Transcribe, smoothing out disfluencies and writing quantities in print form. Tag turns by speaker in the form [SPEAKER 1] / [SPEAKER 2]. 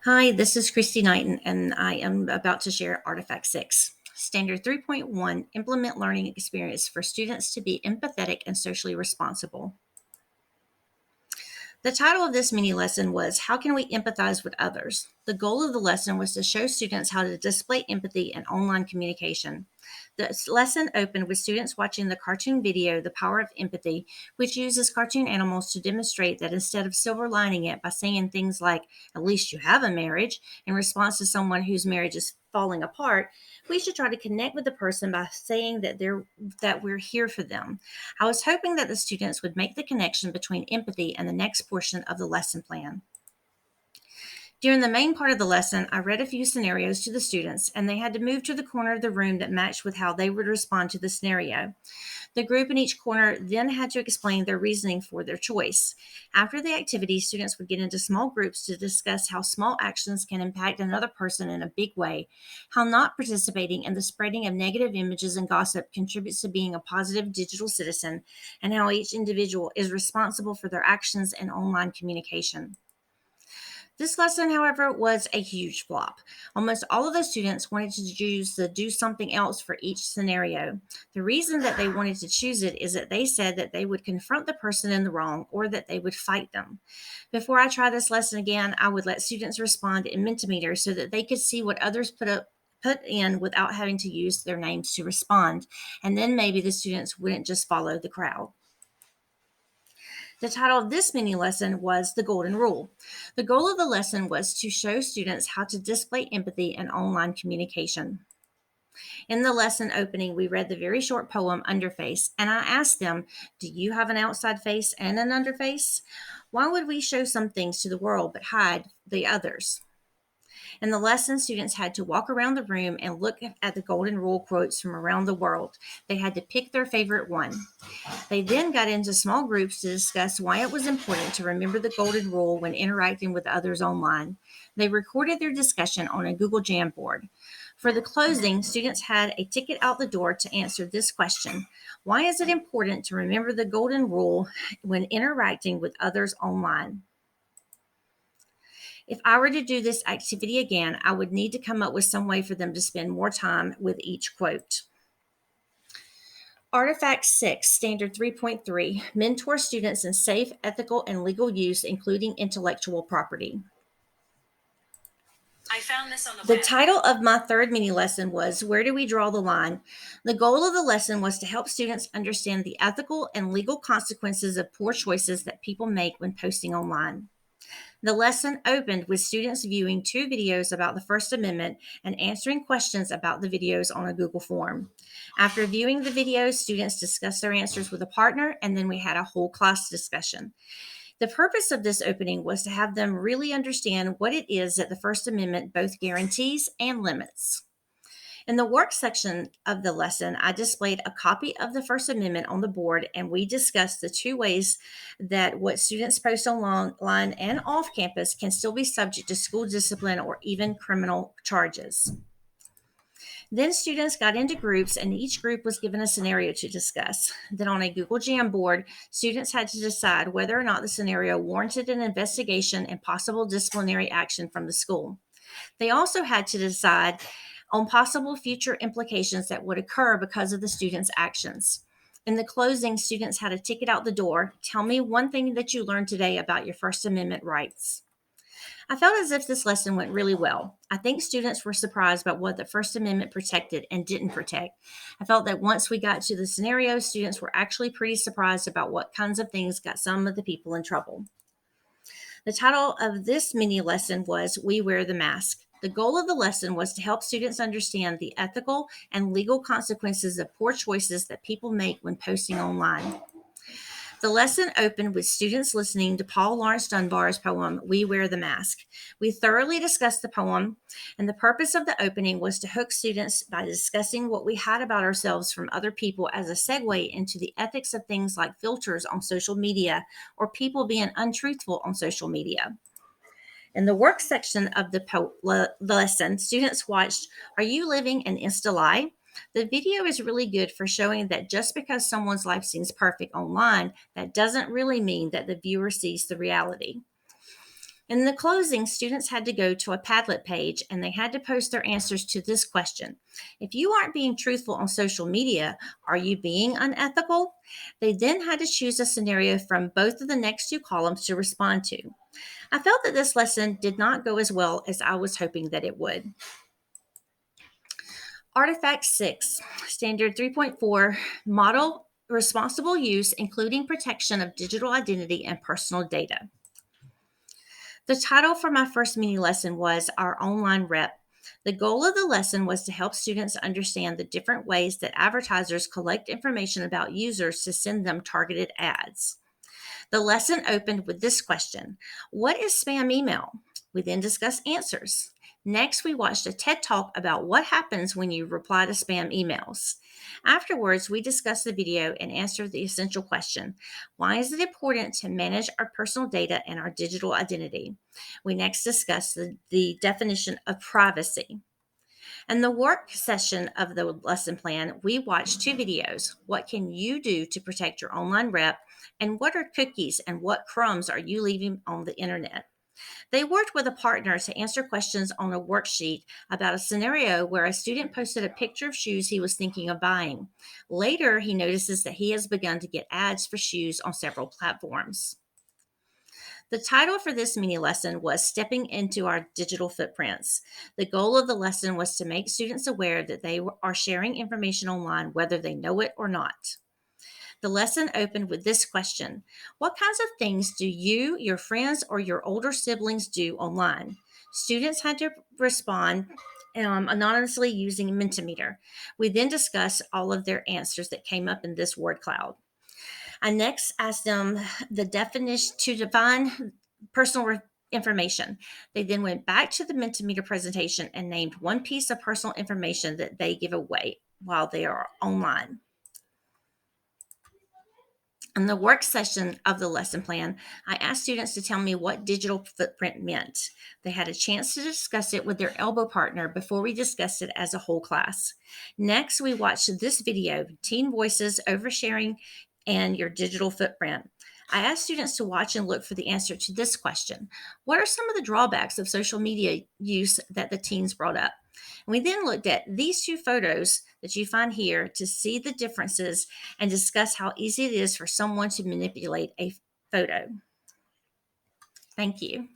[SPEAKER 1] Hi, this is Christy Knighton, and I am about to share Artifact 6. Standard 3.1 Implement Learning Experience for Students to be Empathetic and Socially Responsible. The title of this mini lesson was How Can We Empathize with Others? The goal of the lesson was to show students how to display empathy in online communication. The lesson opened with students watching the cartoon video, The Power of Empathy, which uses cartoon animals to demonstrate that instead of silver lining it by saying things like, at least you have a marriage, in response to someone whose marriage is falling apart, we should try to connect with the person by saying that we're here for them. I was hoping that the students would make the connection between empathy and the next portion of the lesson plan. During the main part of the lesson, I read a few scenarios to the students, and they had to move to the corner of the room that matched with how they would respond to the scenario. The group in each corner then had to explain their reasoning for their choice. After the activity, students would get into small groups to discuss how small actions can impact another person in a big way, how not participating in the spreading of negative images and gossip contributes to being a positive digital citizen, and how each individual is responsible for their actions in online communication. This lesson, however, was a huge flop. Almost all of the students wanted to choose the do something else for each scenario. The reason that they wanted to choose it is that they said that they would confront the person in the wrong or that they would fight them. Before I try this lesson again, I would let students respond in Mentimeter so that they could see what others put in without having to use their names to respond. And then maybe the students wouldn't just follow the crowd. The title of this mini lesson was The Golden Rule. The goal of the lesson was to show students how to display empathy in online communication. In the lesson opening, we read the very short poem Underface, and I asked them, do you have an outside face and an underface? Why would we show some things to the world but hide the others? In the lesson, students had to walk around the room and look at the Golden Rule quotes from around the world. They had to pick their favorite one. They then got into small groups to discuss why it was important to remember the Golden Rule when interacting with others online. They recorded their discussion on a Google Jamboard. For the closing, students had a ticket out the door to answer this question: why is it important to remember the Golden Rule when interacting with others online? If I were to do this activity again, I would need to come up with some way for them to spend more time with each quote. Artifact 6, Standard 3.3, mentor students in safe, ethical, and legal use, including intellectual property.
[SPEAKER 2] I found this on
[SPEAKER 1] The title of my third mini lesson was Where Do We Draw the Line? The goal of the lesson was to help students understand the ethical and legal consequences of poor choices that people make when posting online. The lesson opened with students viewing two videos about the First Amendment and answering questions about the videos on a Google form. After viewing the videos, students discussed their answers with a partner, and then we had a whole class discussion. The purpose of this opening was to have them really understand what it is that the First Amendment both guarantees and limits. In the work section of the lesson, I displayed a copy of the First Amendment on the board, and we discussed the two ways that what students post online and off campus can still be subject to school discipline or even criminal charges. Then students got into groups, and each group was given a scenario to discuss. Then on a Google Jamboard, students had to decide whether or not the scenario warranted an investigation and possible disciplinary action from the school. They also had to decide on possible future implications that would occur because of the students' actions. In the closing, students had a ticket out the door. Tell me one thing that you learned today about your First Amendment rights. I felt as if this lesson went really well. I think students were surprised about what the First Amendment protected and didn't protect. I felt that once we got to the scenario, students were actually pretty surprised about what kinds of things got some of the people in trouble. The title of this mini lesson was We Wear the Mask. The goal of the lesson was to help students understand the ethical and legal consequences of poor choices that people make when posting online. The lesson opened with students listening to Paul Laurence Dunbar's poem, We Wear the Mask. We thoroughly discussed the poem, and the purpose of the opening was to hook students by discussing what we had about ourselves from other people as a segue into the ethics of things like filters on social media or people being untruthful on social media. In the work section of the lesson, students watched Are You Living an Insta Lie? The video is really good for showing that just because someone's life seems perfect online, that doesn't really mean that the viewer sees the reality. In the closing, students had to go to a Padlet page and they had to post their answers to this question. If you aren't being truthful on social media, are you being unethical? They then had to choose a scenario from both of the next two columns to respond to. I felt that this lesson did not go as well as I was hoping that it would. Artifact 6, Standard 3.4, Model Responsible Use, including protection of digital identity and personal data. The title for my first mini lesson was Our Online Rep. The goal of the lesson was to help students understand the different ways that advertisers collect information about users to send them targeted ads. The lesson opened with this question: what is spam email? We then discussed answers. Next, we watched a TED Talk about what happens when you reply to spam emails. Afterwards, we discussed the video and answered the essential question: why is it important to manage our personal data and our digital identity? We next discussed the definition of privacy. In the work session of the lesson plan, we watched two videos. What can you do to protect your online rep? And what are cookies and what crumbs are you leaving on the internet? They worked with a partner to answer questions on a worksheet about a scenario where a student posted a picture of shoes he was thinking of buying. Later, he notices that he has begun to get ads for shoes on several platforms. The title for this mini lesson was Stepping into Our Digital Footprints. The goal of the lesson was to make students aware that they are sharing information online whether they know it or not. The lesson opened with this question: what kinds of things do you, your friends, or your older siblings do online? Students had to respond anonymously using Mentimeter. We then discussed all of their answers that came up in this word cloud. I next asked them the definition to define personal information. They then went back to the Mentimeter presentation and named one piece of personal information that they give away while they are online. In the work session of the lesson plan, I asked students to tell me what digital footprint meant. They had a chance to discuss it with their elbow partner before we discussed it as a whole class. Next, we watched this video, Teen Voices, Oversharing, and Your Digital Footprint. I asked students to watch and look for the answer to this question: what are some of the drawbacks of social media use that the teens brought up? We then looked at these two photos that you find here to see the differences and discuss how easy it is for someone to manipulate a photo. Thank you.